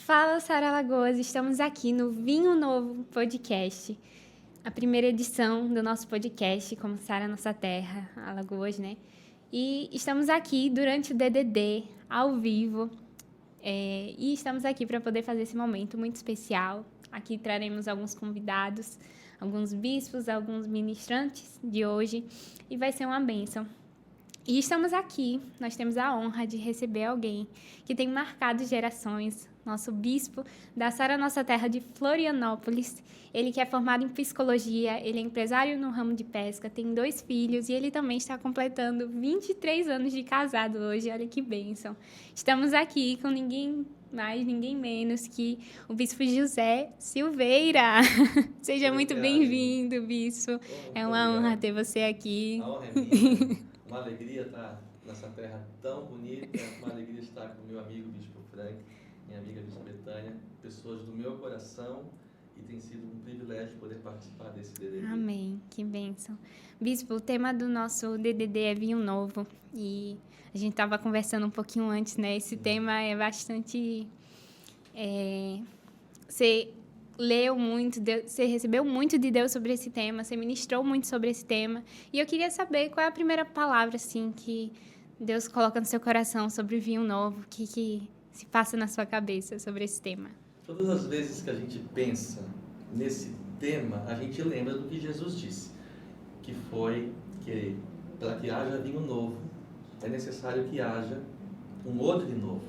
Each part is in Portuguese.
Fala, Sara Lagoas, estamos aqui no Vinho Novo Podcast, a primeira edição do nosso podcast, como Sara Nossa Terra, Alagoas, né? E estamos aqui durante o DDD, ao vivo, e estamos aqui para poder fazer esse momento muito especial. Aqui traremos alguns convidados, alguns bispos, alguns ministrantes de hoje, e vai ser uma bênção. E estamos aqui, nós temos a honra de receber alguém que tem marcado gerações, nosso bispo da Sara Nossa Terra de Florianópolis. Ele que é formado em psicologia, ele é empresário no ramo de pesca, tem 2 filhos e ele também está completando 23 anos de casado hoje, olha que bênção. Estamos aqui com ninguém mais, ninguém menos que o bispo José Silveira. Seja muito bem-vindo, bispo. É uma honra ter você aqui. A honra é minha. Uma alegria estar nessa terra tão bonita, uma alegria estar com meu amigo Bispo Frank, minha amiga Bispo Betânia, pessoas do meu coração, e tem sido um privilégio poder participar desse DDD. Amém, que bênção. Bispo, o tema do nosso DDD é Vinho Novo, e a gente estava conversando um pouquinho antes, né? Esse tema é bastante... Você leu muito, você recebeu muito de Deus sobre esse tema, você ministrou muito sobre esse tema. E eu queria saber qual é a primeira palavra, assim, que Deus coloca no seu coração sobre o vinho novo, que se passa na sua cabeça sobre esse tema. Todas as vezes que a gente pensa nesse tema, a gente lembra do que Jesus disse, que foi que para que haja vinho novo, é necessário que haja um odre novo.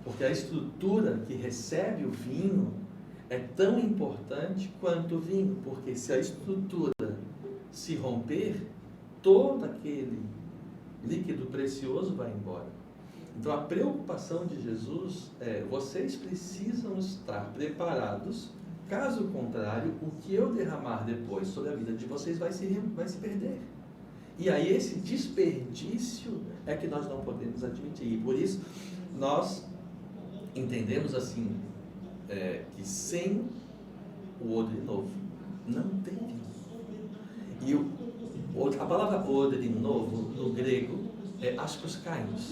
Porque a estrutura que recebe o vinho é tão importante quanto o vinho, porque se a estrutura se romper, todo aquele líquido precioso vai embora. Então a preocupação de Jesus é: vocês precisam estar preparados, caso contrário, o que eu derramar depois sobre a vida de vocês vai se perder. E aí esse desperdício é que nós não podemos admitir. E por isso nós entendemos assim, que sem o odre novo não tem vinho. E a palavra odre novo no grego é ascoskainos.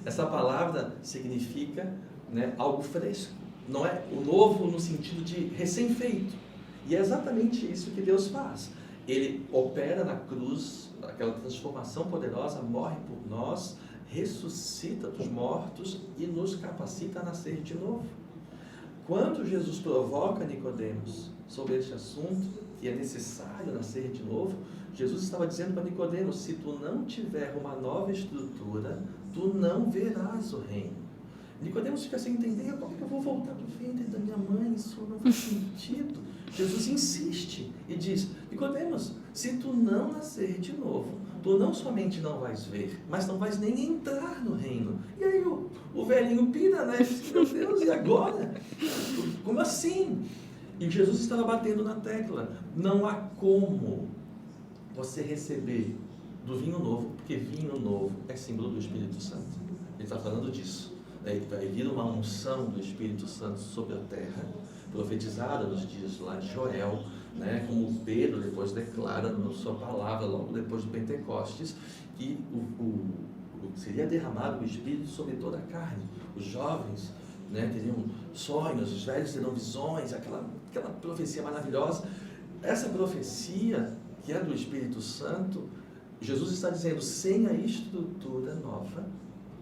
Essa palavra significa, né, algo fresco. Não é o novo no sentido de recém-feito. E é exatamente isso que Deus faz. Ele opera na cruz, aquela transformação poderosa, morre por nós, ressuscita dos mortos e nos capacita a nascer de novo. Quando Jesus provoca Nicodemos sobre este assunto, que é necessário nascer de novo, Jesus estava dizendo para Nicodemos: se tu não tiver uma nova estrutura, tu não verás o reino. Nicodemos fica sem entender: como é que eu vou voltar do ventre da minha mãe? Isso não faz sentido. Jesus insiste e diz: Nicodemos, se tu não nascer de novo, tu não somente não vais ver, mas não vais nem entrar no reino. E aí o velhinho pira, né? Meu Deus, e agora? Como assim? E Jesus estava batendo na tecla: não há como você receber do vinho novo, porque vinho novo é símbolo do Espírito Santo. Ele está falando disso. Vai vir uma unção do Espírito Santo sobre a terra, profetizada nos dias lá de Joel, né? Como Pedro depois declara na sua palavra, logo depois do Pentecostes, que seria derramado o Espírito sobre toda a carne. Os jovens, né, teriam sonhos, os velhos terão visões, aquela profecia maravilhosa. Essa profecia, que é do Espírito Santo, Jesus está dizendo: sem a estrutura nova,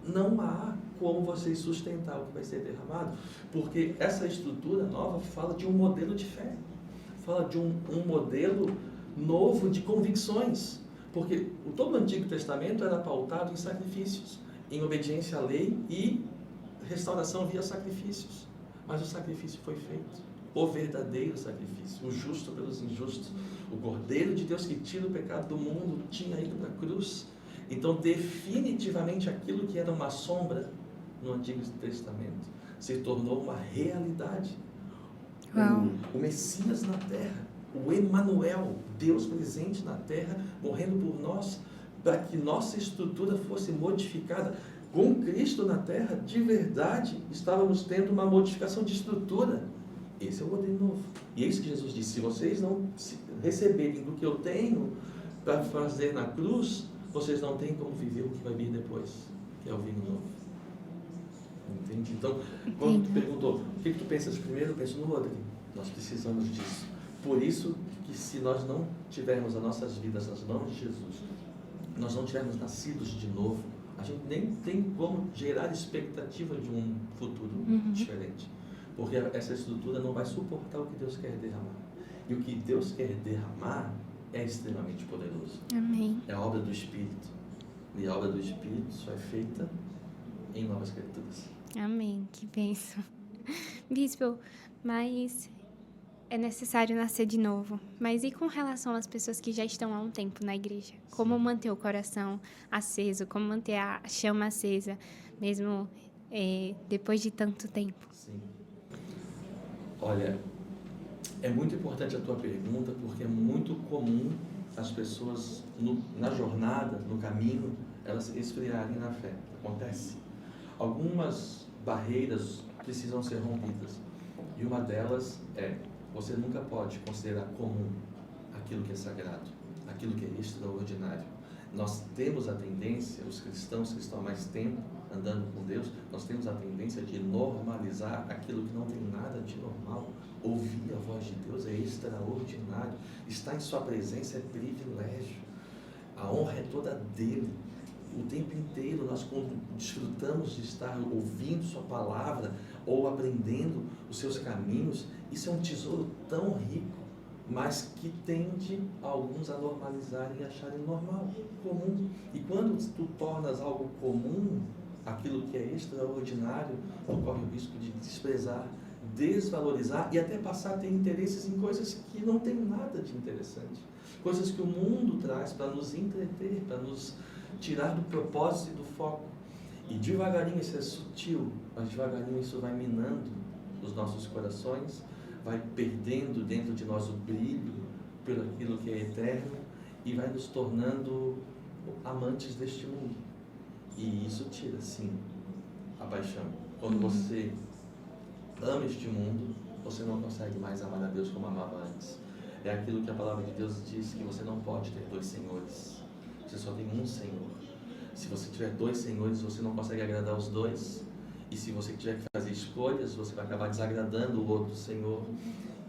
não há como vocês sustentar o que vai ser derramado, porque essa estrutura nova fala de um modelo de fé, fala de um modelo novo de convicções, porque todo o Antigo Testamento era pautado em sacrifícios, em obediência à lei e restauração via sacrifícios, mas o sacrifício foi feito, o verdadeiro sacrifício, o justo pelos injustos, o Cordeiro de Deus que tira o pecado do mundo tinha ido para a cruz. Então definitivamente aquilo que era uma sombra no Antigo Testamento se tornou uma realidade. O Messias na terra, o Emanuel, Deus presente na terra, morrendo por nós, para que nossa estrutura fosse modificada. Com Cristo na terra, de verdade, estávamos tendo uma modificação de estrutura. Esse é o modelo novo. E é isso que Jesus disse: se vocês não receberem do que eu tenho para fazer na cruz, vocês não têm como viver o que vai vir depois, que é o vinho novo. Entende? Então, quando tu pergunta perguntou, o que tu pensas primeiro? Eu penso no Rodrigo. Nós precisamos disso. Por isso que se nós não tivermos as nossas vidas nas mãos de Jesus, nós não tivermos nascidos de novo, a gente nem tem como gerar expectativa de um futuro diferente. Porque essa estrutura não vai suportar o que Deus quer derramar. E o que Deus quer derramar é extremamente poderoso. Amém. É a obra do Espírito. E a obra do Espírito só é feita em novas criaturas. Amém. Que bênção. Bispo, mas é necessário nascer de novo. Mas e com relação às pessoas que já estão há um tempo na igreja? Como manter o coração aceso? Como manter a chama acesa, mesmo depois de tanto tempo? Sim. Olha, é muito importante a tua pergunta, porque é muito comum as pessoas, na jornada, no caminho, elas se esfriarem na fé. Acontece. Algumas barreiras precisam ser rompidas. E uma delas é: você nunca pode considerar comum aquilo que é sagrado, aquilo que é extraordinário. Nós temos a tendência, os cristãos que estão há mais tempo andando com Deus, nós temos a tendência de normalizar aquilo que não tem nada de normal. Ouvir a voz de Deus é extraordinário. Estar em sua presença é privilégio. A honra é toda dele. O tempo inteiro nós desfrutamos de estar ouvindo sua palavra ou aprendendo os seus caminhos. Isso é um tesouro tão rico, mas que tende alguns a normalizarem e acharem normal, comum. E quando tu tornas algo comum, aquilo que é extraordinário, tu corre o risco de desprezar, desvalorizar e até passar a ter interesses em coisas que não tem nada de interessante. Coisas que o mundo traz para nos entreter, para nos tirar do propósito e do foco. E devagarinho, isso é sutil, mas devagarinho isso vai minando os nossos corações, vai perdendo dentro de nós o brilho pelo aquilo que é eterno e vai nos tornando amantes deste mundo. E isso tira, sim, a paixão. Quando você ama este mundo, você não consegue mais amar a Deus como amava antes. É aquilo que a palavra de Deus diz, que você não pode ter dois senhores. Você só tem um Senhor. Se você tiver dois senhores, você não consegue agradar os dois. E se você tiver que fazer escolhas, você vai acabar desagradando o outro Senhor.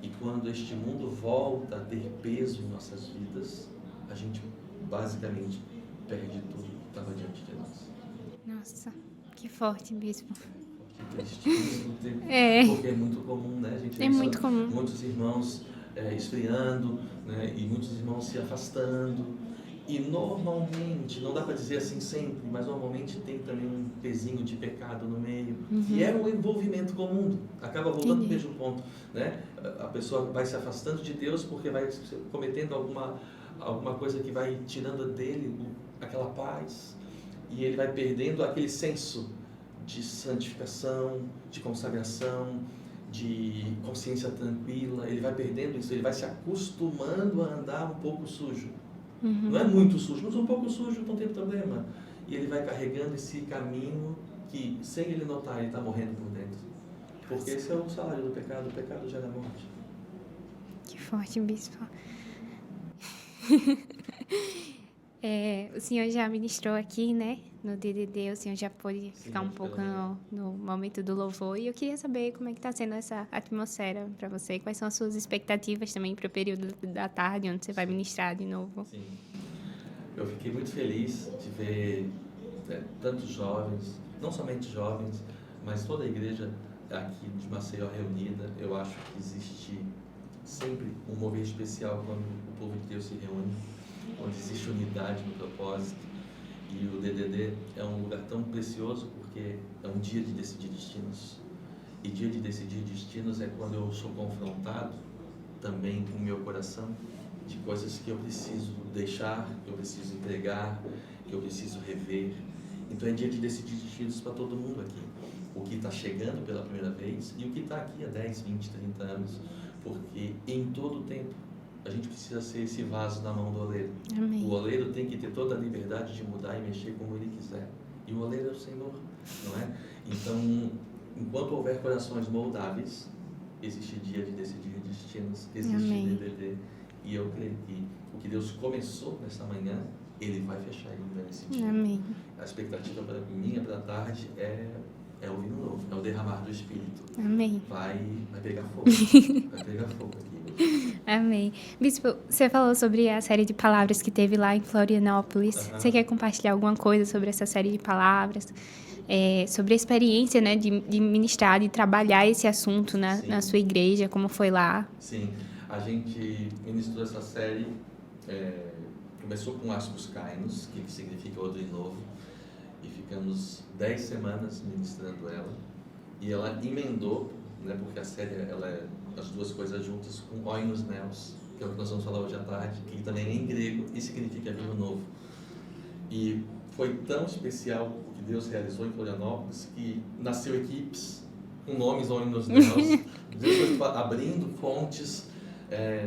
E quando este mundo volta a ter peso em nossas vidas, a gente basicamente perde tudo que estava diante de nós. Nossa, que forte, bispo. Que triste, porque é muito comum, né? A gente é muito comum. Muitos irmãos esfriando, né? E muitos irmãos se afastando. E normalmente, não dá para dizer assim sempre, mas normalmente tem também um pezinho de pecado no meio. E é um envolvimento com o mundo. Acaba voltando no mesmo ponto, né? A pessoa vai se afastando de Deus porque vai cometendo alguma coisa que vai tirando dele aquela paz. E ele vai perdendo aquele senso de santificação, de consagração, de consciência tranquila. Ele vai perdendo isso, ele vai se acostumando a andar um pouco sujo. Não é muito sujo, mas um pouco sujo não tem problema. E ele vai carregando esse caminho que, sem ele notar, ele está morrendo por dentro. Porque esse é o salário do pecado. O pecado gera morte. Que forte, bispo. O senhor já ministrou aqui, né? No DDD, o senhor já pôde ficar um pouco no momento do louvor. E eu queria saber como é que está sendo essa atmosfera para você. Quais são as suas expectativas também para o período da tarde, onde você vai ministrar de novo? Sim. Eu fiquei muito feliz de ver tantos jovens, não somente jovens, mas toda a igreja aqui de Maceió reunida. Eu acho que existe sempre um mover especial quando o povo de Deus se reúne, onde existe unidade no propósito. E o DDD é um lugar tão precioso porque é um dia de decidir destinos. E dia de decidir destinos é quando eu sou confrontado também com o meu coração de coisas que eu preciso deixar, que eu preciso entregar, que eu preciso rever. Então é dia de decidir destinos para todo mundo aqui. O que está chegando pela primeira vez e o que está aqui há 10, 20, 30 anos. Porque em todo o tempo a gente precisa ser esse vaso na mão do oleiro. Amém. O oleiro tem que ter toda a liberdade de mudar e mexer como ele quiser. E o oleiro é o Senhor, não é? Então, enquanto houver corações moldáveis, existe dia de decidir destinos, existe DDD. E eu creio que o que Deus começou nessa manhã, Ele vai fechar ainda nesse dia. Amém. A expectativa minha para a tarde é é o vinho novo, é o derramar do Espírito. Amém. Vai pegar fogo. Vai pegar fogo aqui. Amém. Bispo, você falou sobre a série de palavras que teve lá em Florianópolis. Você quer compartilhar alguma coisa sobre essa série de palavras? Sobre a experiência, né, de ministrar, de trabalhar esse assunto na sua igreja, como foi lá? Sim, a gente ministrou essa série, começou com Ascos Caínos, que significa odre novo, e ficamos 10 semanas ministrando ela, e ela emendou, né, porque a série ela é as duas coisas juntas, com Oinos Neos, que é o que nós vamos falar hoje à tarde, que também é em grego e significa vinho novo. E foi tão especial o que Deus realizou em Florianópolis que nasceu equipes com nomes Oinos Neos. Deus foi abrindo fontes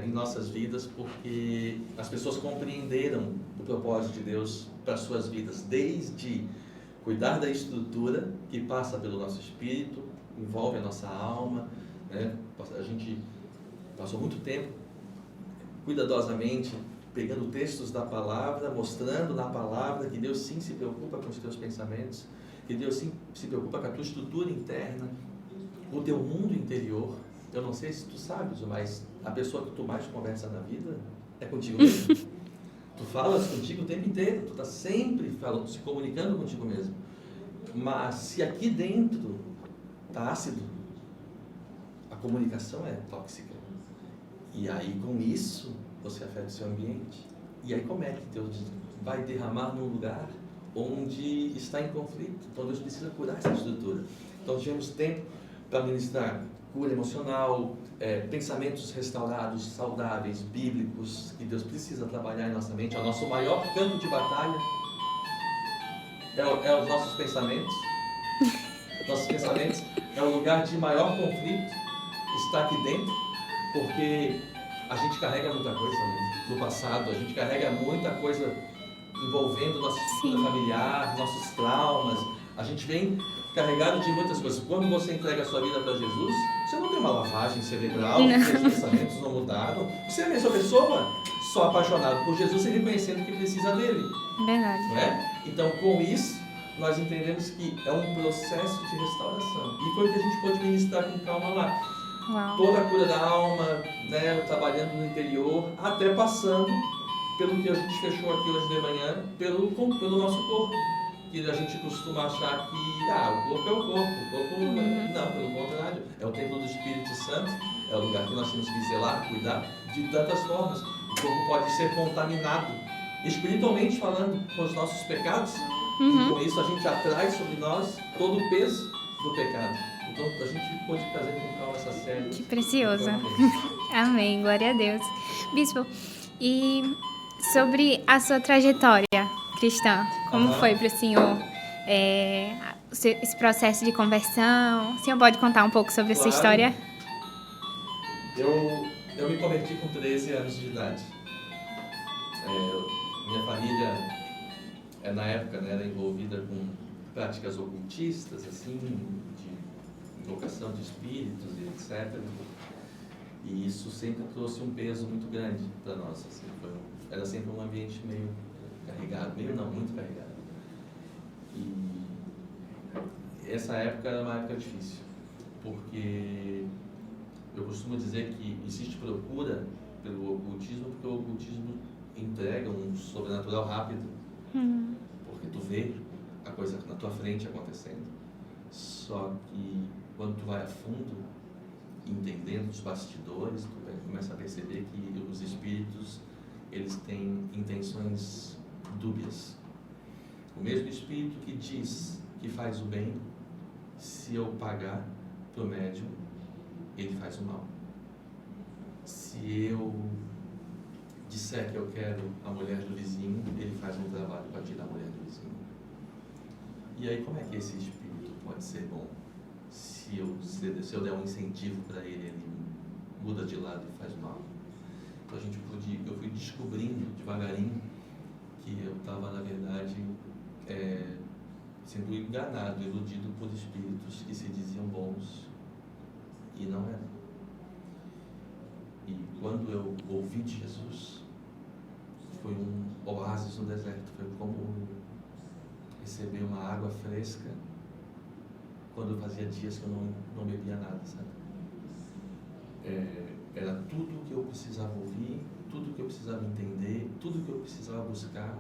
em nossas vidas, porque as pessoas compreenderam o propósito de Deus para as suas vidas, desde cuidar da estrutura que passa pelo nosso espírito, envolve a nossa alma, né? A gente passou muito tempo cuidadosamente pegando textos da palavra, mostrando na palavra que Deus sim se preocupa com os teus pensamentos, que Deus sim se preocupa com a tua estrutura interna, o teu mundo interior. Eu não sei se tu sabes, mas a pessoa que tu mais conversa na vida é contigo mesmo. Tu falas contigo o tempo inteiro, tu está sempre falando, se comunicando contigo mesmo. Mas se aqui dentro está ácido, a comunicação é tóxica. E aí com isso você afeta o seu ambiente. E aí como é que Deus vai derramar num lugar onde está em conflito? Então Deus precisa curar essa estrutura. Então tivemos tempo para ministrar cura emocional, pensamentos restaurados, saudáveis, bíblicos, que Deus precisa trabalhar em nossa mente. É o nosso maior campo de batalha, é os nossos pensamentos. Nossos pensamentos é o lugar de maior conflito, está aqui dentro, porque a gente carrega muita coisa no passado, a gente carrega muita coisa envolvendo nossa estrutura familiar, nossos traumas. A gente vem carregado de muitas coisas. Quando você entrega a sua vida para Jesus, você não tem uma lavagem cerebral, seus pensamentos não mudaram. Você é a mesma pessoa, só apaixonado por Jesus e reconhecendo que precisa dele. Verdade. Não é? Então, com isso, nós entendemos que é um processo de restauração. E foi o que a gente pôde ministrar com calma lá. Uau. Toda a cura da alma, né, trabalhando no interior, até passando pelo que a gente fechou aqui hoje de manhã, pelo nosso corpo. Que a gente costuma achar que o corpo é o corpo não, pelo contrário, é o templo do Espírito Santo, é o lugar que nós temos que zelar, cuidar de tantas formas. O corpo pode ser contaminado, espiritualmente falando, com os nossos pecados, e com isso a gente atrai sobre nós todo o peso do pecado. Então a gente pode fazer com calma essa série. Que preciosa. Amém, glória a Deus. Bispo, e sobre a sua trajetória cristã, como foi para o senhor esse processo de conversão? O senhor pode contar um pouco sobre essa história? Eu me converti com 13 anos de idade. Minha família, na época, né, era envolvida com práticas ocultistas, assim, de invocação de espíritos e etc. E isso sempre trouxe um peso muito grande para nós. Assim, era sempre um ambiente meio carregado, muito carregado. E essa época era uma época difícil, porque eu costumo dizer que existe procura pelo ocultismo, porque o ocultismo entrega um sobrenatural rápido, porque tu vê a coisa na tua frente acontecendo. Só que quando tu vai a fundo, entendendo os bastidores, tu começa a perceber que os espíritos, eles têm intenções dúbias. O mesmo espírito que diz que faz o bem, se eu pagar pro médium, ele faz o mal. Se eu disser que eu quero a mulher do vizinho, ele faz um trabalho para tirar a mulher do vizinho. E aí como é que esse espírito pode ser bom? Se eu der um incentivo para ele, ele muda de lado e faz mal. Então eu fui descobrindo devagarinho que eu estava, na verdade, sendo enganado, iludido por espíritos que se diziam bons e não eram. E quando eu ouvi de Jesus, foi um oásis no deserto, foi como receber uma água fresca quando eu fazia dias que eu não bebia nada, sabe? Era tudo que eu precisava ouvir, tudo que eu precisava entender, tudo que eu precisava buscar,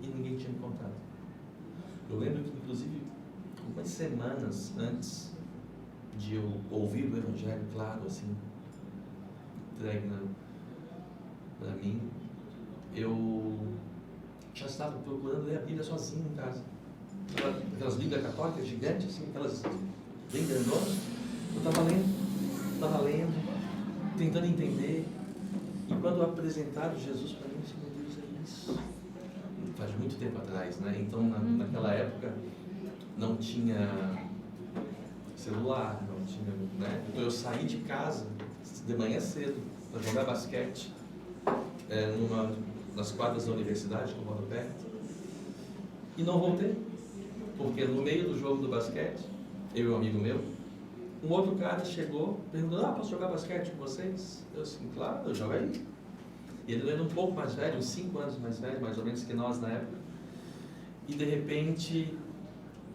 e ninguém tinha me contado. Eu lembro que, inclusive, algumas semanas antes de eu ouvir o Evangelho, claro, assim, entregue para mim, eu já estava procurando ler a Bíblia sozinho em casa. Aquelas Bíblias católicas gigantes, assim, aquelas bem grandonas. Eu estava lendo, tentando entender. E quando apresentaram Jesus para mim, eu disse, meu Deus, é isso. Faz muito tempo atrás, né? Então, naquela época, não tinha celular, não tinha, né? Então, eu saí de casa de manhã cedo para jogar basquete nas quadras da universidade, que eu moro perto, e não voltei, porque no meio do jogo do basquete, eu e um amigo meu, um outro cara chegou perguntando, posso jogar basquete com vocês? Eu assim, claro, eu jogo aí. E ele era um pouco mais velho, uns 5 anos mais velho, mais ou menos que nós na época, e de repente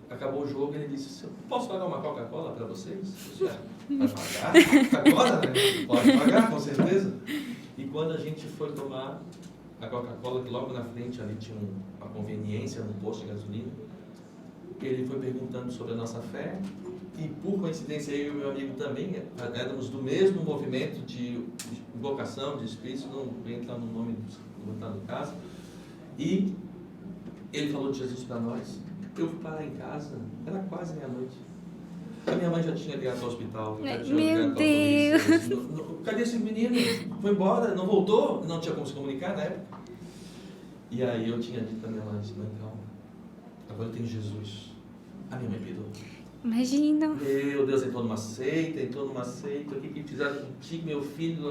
acabou o jogo e ele disse, posso pagar uma Coca-Cola para vocês? Eu disse, vai pagar? Agora, né? Pode pagar, com certeza. E quando a gente foi tomar a Coca-Cola, que logo na frente ali tinha uma conveniência, um posto de gasolina, ele foi perguntando sobre a nossa fé, e por coincidência eu e o meu amigo também éramos do mesmo movimento de invocação de espíritos, não vou entrar no nome, não está no caso, e ele falou de Jesus para nós. Eu fui parar em casa, era quase meia-noite. A minha mãe já tinha ligado ao hospital. Meu Deus! Cadê esse menino? Foi embora, não voltou? Não tinha como se comunicar na época. E aí eu tinha dito para minha mãe, mãe, calma, agora eu tenho Jesus. A minha mãe pirou. Imagina. Meu Deus, entrou numa seita, o que fizeram contigo, meu filho?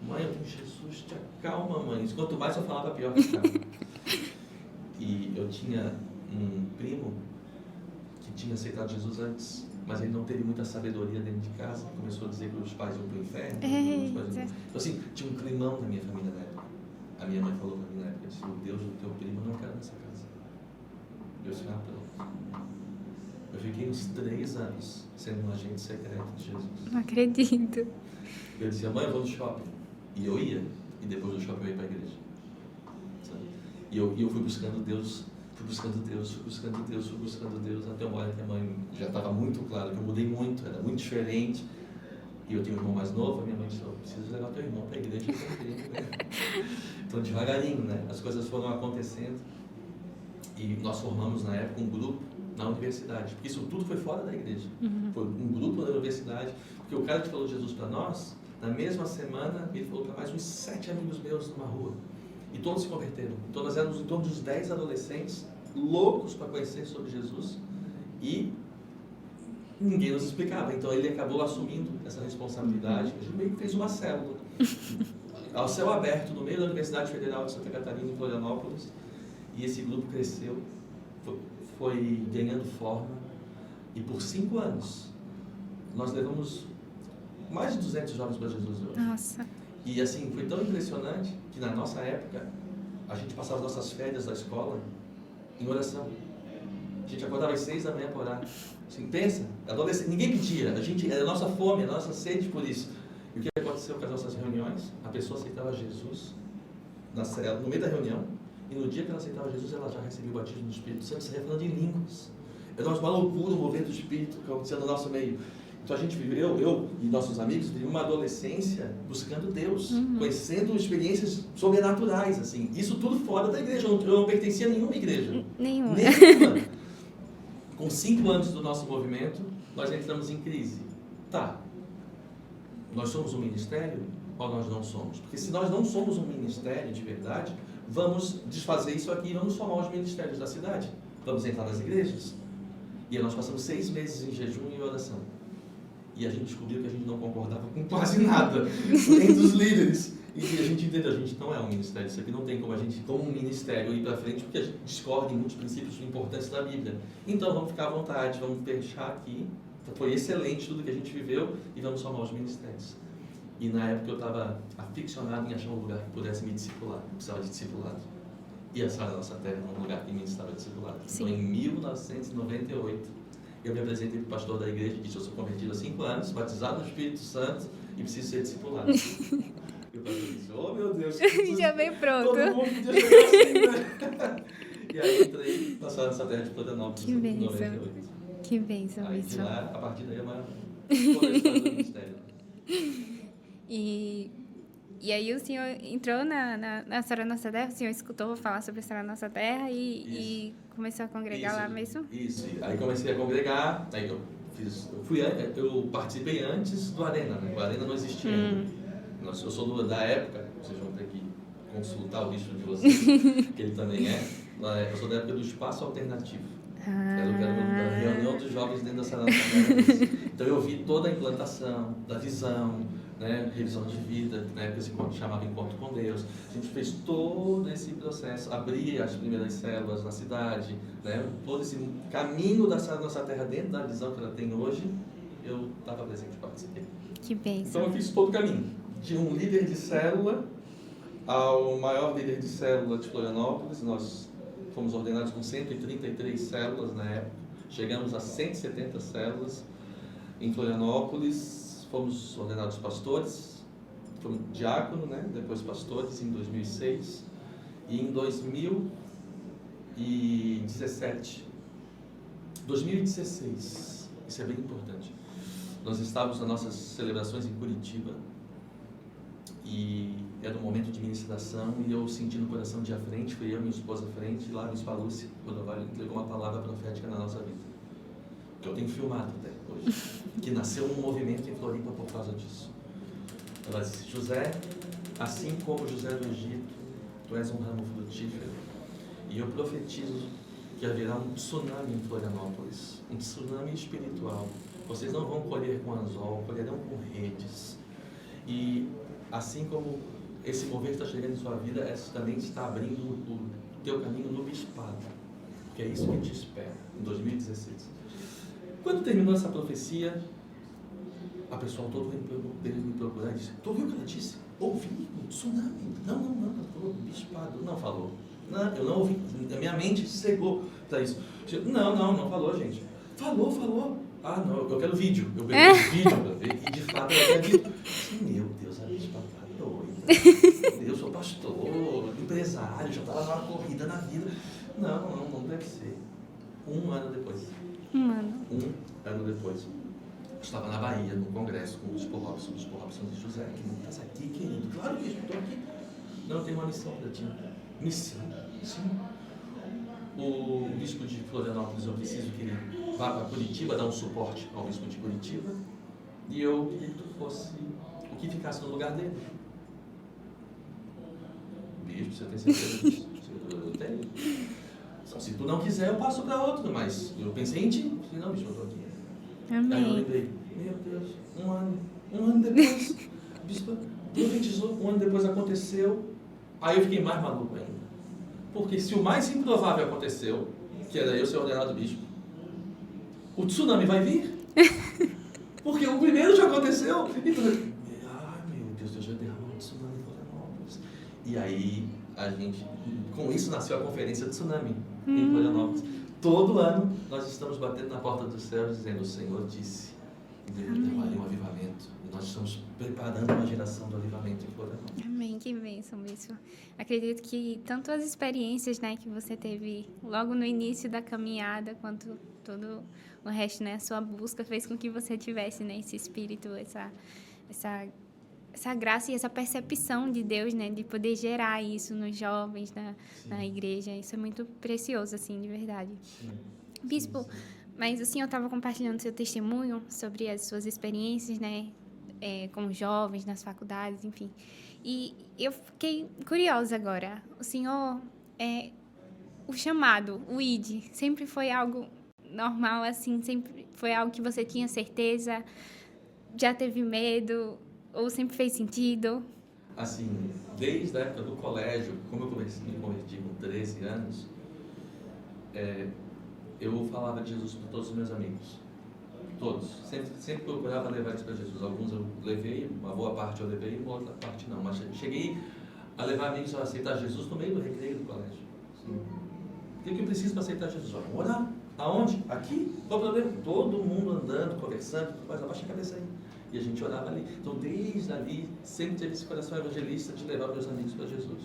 Mãe, eu tenho Jesus, te acalma, mãe. Quanto mais eu falava, pior ficava. E eu tinha um primo que tinha aceitado Jesus antes, mas ele não teve muita sabedoria dentro de casa, começou a dizer que os pais iam para o inferno. Então, assim, tinha um climão na minha família na época. A minha mãe falou para mim na época, disse, meu Deus, o teu primo não quer nessa casa. Eu disse, pronto. Eu fiquei uns 3 anos sendo um agente secreto de Jesus. Não acredito. Eu dizia, mãe, eu vou no shopping. E eu ia, e depois do shopping eu ia para a igreja. Sabe? E eu fui buscando Deus, até uma hora que a mãe já estava muito claro que eu mudei muito, era muito diferente. E eu tinha um irmão mais novo, a minha mãe disse, eu preciso levar teu irmão para a igreja também. Então, devagarinho, né? As coisas foram acontecendo. E nós formamos, na época, um grupo na universidade. Porque isso tudo foi fora da igreja. Foi um grupo na universidade. Porque o cara que falou de Jesus para nós, na mesma semana, ele falou para mais uns 7 amigos meus numa rua. E todos se converteram. Então, nós éramos em torno dos 10 adolescentes, loucos para conhecer sobre Jesus. E ninguém nos explicava. Então, ele acabou assumindo essa responsabilidade. A gente meio que fez uma célula. Ao céu aberto, no meio da Universidade Federal de Santa Catarina, em Florianópolis. E esse grupo cresceu, foi ganhando forma. E por 5 anos, nós levamos mais de 200 jovens para Jesus hoje. Nossa. E assim, foi tão impressionante que na nossa época, a gente passava nossas férias da escola em oração. A gente acordava às 6 da manhã para orar. Assim, pensa, adolescente, ninguém pedia, era a nossa fome, a nossa sede por isso. E o que aconteceu com as nossas reuniões? A pessoa aceitava Jesus no meio da reunião, e no dia que ela aceitava Jesus, ela já recebeu o batismo do Espírito Santo, saía falando em línguas. Era uma loucura o movimento do Espírito que acontecia no nosso meio. Então a gente viveu, eu e nossos amigos, vivemos uma adolescência buscando Deus, conhecendo experiências sobrenaturais, assim. Isso tudo fora da igreja, eu não pertencia a nenhuma igreja. Nenhuma. Com 5 anos do nosso movimento, nós entramos em crise. Tá, nós somos um ministério ou nós não somos? Porque se nós não somos um ministério de verdade, vamos desfazer isso aqui e vamos formar os ministérios da cidade. Vamos entrar nas igrejas. E aí nós passamos 6 meses em jejum e oração. E a gente descobriu que a gente não concordava com quase nada entre os líderes. E a gente entendeu, a gente não é um ministério, isso aqui não tem como a gente, como um ministério, ir para frente, porque a gente discorda em muitos princípios importantes da Bíblia. Então vamos ficar à vontade, vamos fechar aqui. Então, foi excelente tudo que a gente viveu e vamos formar os ministérios. E na época eu estava aficionado em achar um lugar que pudesse me discipular, eu precisava de discipulado. E a Sara Nossa Terra era um lugar que me estava discipulado. Então em 1998, eu me apresentei para o pastor da igreja e disse: eu sou convertido há 5 anos, batizado no Espírito Santo e preciso ser discipulado. E o pastor disse: oh meu Deus, Já veio pronto. todo mundo podia chegar assim, né? E aí entrei, passar nessa terra de Florianópolis Que em bênção. 98. Que bênção, Aí de bispo. lá, a partir daí é uma história do ministério. E aí o senhor entrou na História da Nossa Terra, o senhor escutou falar sobre a História da Nossa Terra e começou a congregar lá mesmo? Isso. Aí comecei a congregar, aí eu participei antes do Arena, né? O Arena não existia ainda. Eu sou da época, vocês vão ter que consultar o bicho de vocês, que ele também é. Eu sou da época do Espaço Alternativo. Era a reunião dos jovens dentro da sala da Terra. Então eu vi toda a implantação da visão, né, revisão de vida, né, que se chamava Encontro com Deus. A gente fez todo esse processo, abri as primeiras células na cidade, né, todo esse caminho da nossa terra dentro da visão que ela tem hoje, eu estava presente e participei. Que bênção. Então eu fiz todo o caminho, de um líder de célula ao maior líder de célula de Florianópolis. Nós fomos ordenados com 133 células na época, chegamos a 170 células em Florianópolis. Fomos ordenados pastores, fomos diácono, né? Depois pastores em 2006. E em 2016, isso é bem importante, nós estávamos nas nossas celebrações em Curitiba e era um momento de ministração e eu senti no coração de à frente, fui eu e minha esposa à frente, e lá Bispo Lúcia, quando eu entregou uma palavra profética na nossa vida, que eu tenho filmado até hoje, que nasceu um movimento em Floripa por causa disso. Ela disse: José, assim como José do Egito, tu és um ramo frutífero, e eu profetizo que haverá um tsunami em Florianópolis, um tsunami espiritual. Vocês não vão colher com anzol, colherão com redes. E assim como esse mover está chegando em sua vida, essa também está abrindo o teu caminho no bispado, que é isso que te espera em 2016. Quando terminou essa profecia, a pessoa toda veio me procurar e disse: tu ouviu o que ela disse? Ouvi, um tsunami. Não, ela falou bispado. Não falou. Não, eu não ouvi. A minha mente cegou para isso. Não falou, gente. Falou. Ah, não, eu quero vídeo. Eu peguei vídeo para ver e de fato eu acredito. Meu Deus, a bispa tá doida. Eu sou pastor, empresário, já estava numa corrida na vida. Não deve ser. Um ano depois, estava na Bahia, no congresso com o Bispo Robson de José. Que não estás aqui, querido? Claro que estou aqui. Não, eu tenho uma missão para ti. Missão? Sim. O bispo de Florianópolis, eu preciso que ele vá para Curitiba, dar um suporte ao bispo de Curitiba, e eu queria que tu fosse o que ficasse no lugar dele. Bispo, você tem certeza disso? Eu tenho. Se tu não quiser, eu passo para outro, mas eu pensei em ti. Não, bicho, eu estou aqui. Amém. Aí eu lembrei: meu Deus, um ano depois, o bispo profetizou, um ano depois aconteceu. Aí eu fiquei mais maluco ainda. Porque se o mais improvável aconteceu, que era eu ser ordenado bispo, o tsunami vai vir? Porque o primeiro já aconteceu. Então, meu Deus, Deus vai derramar um tsunami em Florianópolis. E aí, com isso nasceu a conferência do tsunami em Florianópolis. Todo ano nós estamos batendo na porta dos céus dizendo: o Senhor disse que derramaria um avivamento. E nós estamos preparando uma geração do avivamento em Florianópolis. Amém, que bênção isso. Acredito que tanto as experiências, né, que você teve logo no início da caminhada, quanto todo o resto, né, a sua busca fez com que você tivesse, né, esse espírito, essa graça e essa percepção de Deus, né, de poder gerar isso nos jovens, na igreja. Isso é muito precioso, assim, de verdade. Sim. Bispo, mas o senhor estava compartilhando seu testemunho sobre as suas experiências, né, como jovens, nas faculdades, enfim. E eu fiquei curiosa agora. O senhor, o chamado, o ID, sempre foi algo normal, assim? Sempre foi algo que você tinha certeza? Já teve medo? Ou sempre fez sentido? Assim, desde a época do colégio, como eu me converti com 13 anos, eu falava de Jesus para todos os meus amigos. Todos. Sempre procurava levar eles para Jesus. Alguns eu levei, uma boa parte eu levei, uma outra parte não. Mas cheguei a levar amigos a aceitar Jesus no meio do recreio do colégio. Assim, o que eu preciso para aceitar Jesus? Vamos orar. Aonde? Aqui? Qual o problema? Todo mundo andando, conversando, mas abaixa a cabeça aí. E a gente orava ali. Então, desde ali, sempre teve esse coração evangelista de levar meus amigos para Jesus.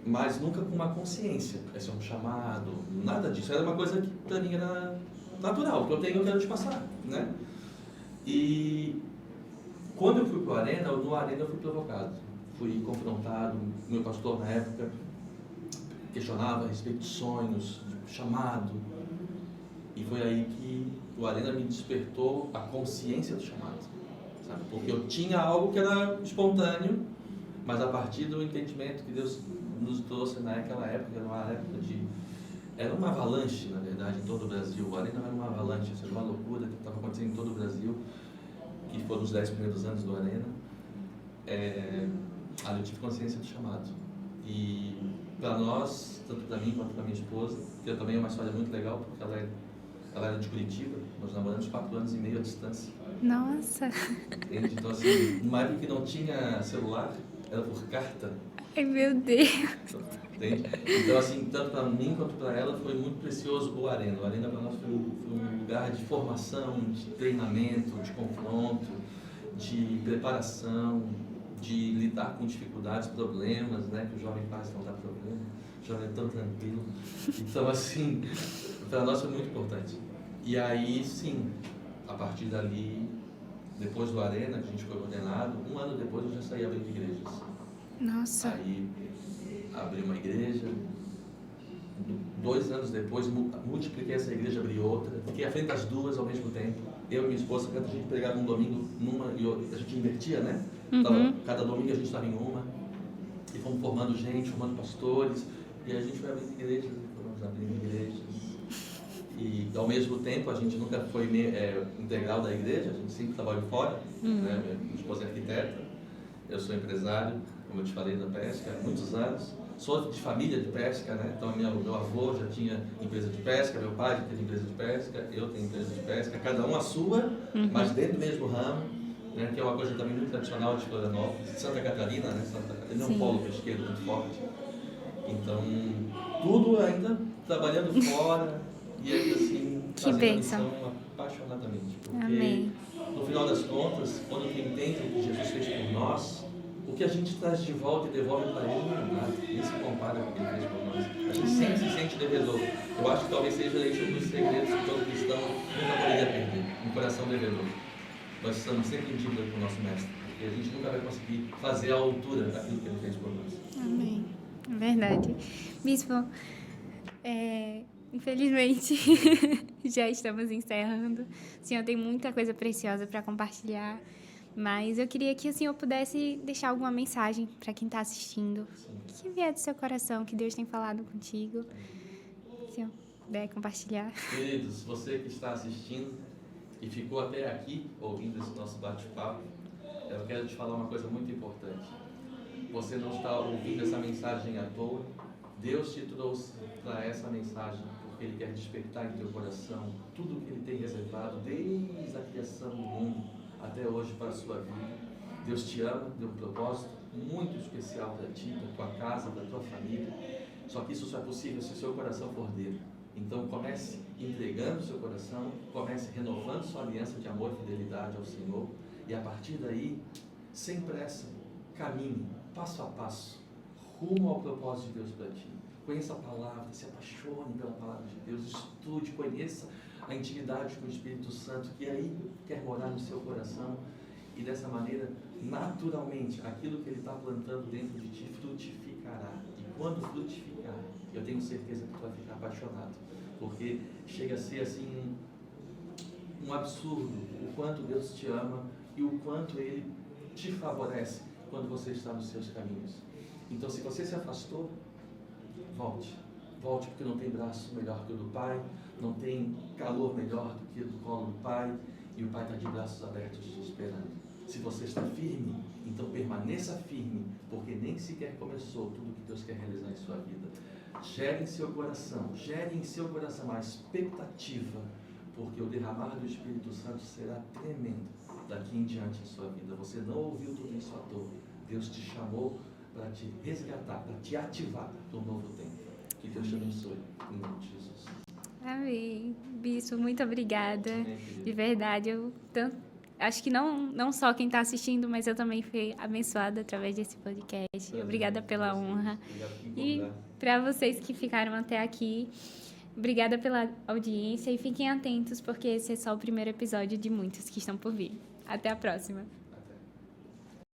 Mas nunca com uma consciência. Esse é um chamado, nada disso. Era uma coisa que para mim era natural. O que eu quero te passar, né? E quando eu fui para o Arena, no Arena eu fui provocado. Fui confrontado. Meu pastor, na época, questionava a respeito de sonhos, de chamado. E foi aí que o Arena me despertou a consciência do chamado, sabe? Porque eu tinha algo que era espontâneo, mas a partir do entendimento que Deus nos trouxe naquela época, era uma época era uma avalanche, na verdade, em todo o Brasil. O Arena era uma avalanche, era uma loucura que estava acontecendo em todo o Brasil, que foram os 10 primeiros anos do Arena. Ali eu tive consciência do chamado. E para nós, tanto para mim quanto para minha esposa, que também é uma história muito legal, porque ela era de Curitiba, nós namoramos 4 anos e meio à distância. Nossa! Entende? Então, assim, numa época que não tinha celular, era por carta. Ai, meu Deus! Entende? Então, assim, tanto para mim quanto para ela foi muito precioso o Arena. O Arena para nós foi um lugar de formação, de treinamento, de confronto, de preparação, de lidar com dificuldades, problemas, né? Que o jovem faz não dá problema, o jovem é tão tranquilo. Então, assim, para nós foi muito importante. E aí, sim, a partir dali, depois do Arena, que a gente foi ordenado, 1 ano depois eu já saí abrindo igrejas. Nossa! Aí, abri uma igreja, 2 anos depois, multipliquei essa igreja, abri outra, fiquei à frente das 2 ao mesmo tempo. Eu e minha esposa, a gente pregava um domingo numa e outra, a gente invertia, né? Então, cada domingo a gente estava em uma, e fomos formando gente, formando pastores, e a gente foi abrindo igrejas, fomos abrindo igrejas. E, ao mesmo tempo, a gente nunca foi integral da igreja, a gente sempre trabalhou fora, né? Minha esposa é arquiteta, eu sou empresário, como eu te falei, da pesca, há muitos anos. Sou de família de pesca, né? Então meu avô já tinha empresa de pesca, meu pai já teve empresa de pesca, eu tenho empresa de pesca, cada um a sua, mas dentro do mesmo ramo, né? Que é uma coisa também muito tradicional de Florianópolis, Santa Catarina, né? Santa Catarina é um polo pesqueiro muito forte. Então, tudo ainda trabalhando fora e ainda assim fazendo a missão apaixonadamente. Porque, Amém. no final das contas, quando tu entende o que Jesus fez por nós, o que a gente traz de volta e devolve para Ele não é nada, nem se compara com o que Ele fez por nós. A gente sempre se sente devedor. Eu acho que talvez seja esse um dos segredos que todo cristão nunca poderia perder, um coração devedor. Nós estamos sempre em dívida com o nosso Mestre, porque a gente nunca vai conseguir fazer a altura daquilo que Ele fez por nós. Amém. Verdade. Bispo, infelizmente, já estamos encerrando. O senhor tem muita coisa preciosa para compartilhar. Mas eu queria que o senhor pudesse deixar alguma mensagem para quem está assistindo. Que vier do seu coração, que Deus tem falado contigo. Se o senhor puder compartilhar. Queridos, você que está assistindo e ficou até aqui ouvindo esse nosso bate-papo, eu quero te falar uma coisa muito importante. Você não está ouvindo essa mensagem à toa. Deus te trouxe para essa mensagem porque Ele quer despertar em teu coração tudo o que Ele tem reservado desde a criação do mundo até hoje para a sua vida. Deus te ama, deu um propósito muito especial para ti, para tua casa, para tua família. Só que isso só é possível se o seu coração for dele. Então comece entregando o seu coração, comece renovando sua aliança de amor e fidelidade ao Senhor, e a partir daí, sem pressa, caminhe passo a passo rumo ao propósito de Deus para ti. Conheça a palavra, se apaixone pela palavra de Deus, estude, conheça a intimidade com o Espírito Santo, que aí quer morar no seu coração, e dessa maneira, naturalmente, aquilo que Ele está plantando dentro de ti frutificará. E quando frutificar, eu tenho certeza que tu vai ficar apaixonado, porque chega a ser assim um absurdo o quanto Deus te ama e o quanto Ele te favorece quando você está nos seus caminhos. Então, se você se afastou, volte, porque não tem braço melhor que o do Pai, não tem calor melhor do que o do colo do Pai, e o Pai está de braços abertos te esperando. Se você está firme, então permaneça firme, porque nem sequer começou tudo que Deus quer realizar em sua vida. Gere em seu coração a expectativa, porque o derramar do Espírito Santo será tremendo daqui em diante em sua vida. Você não ouviu tudo isso à toa. Deus te chamou para te resgatar, para te ativar para um novo tempo. Que Deus te abençoe, em nome de Jesus. Amém. Bispo, muito obrigada. Amém, querida. De verdade, acho que não só quem está assistindo, mas eu também fui abençoada através desse podcast. Obrigada pela honra. Obrigado por E encontrar. para vocês que ficaram até aqui, obrigada pela audiência e fiquem atentos, porque esse é só o primeiro episódio de muitos que estão por vir. Até a próxima.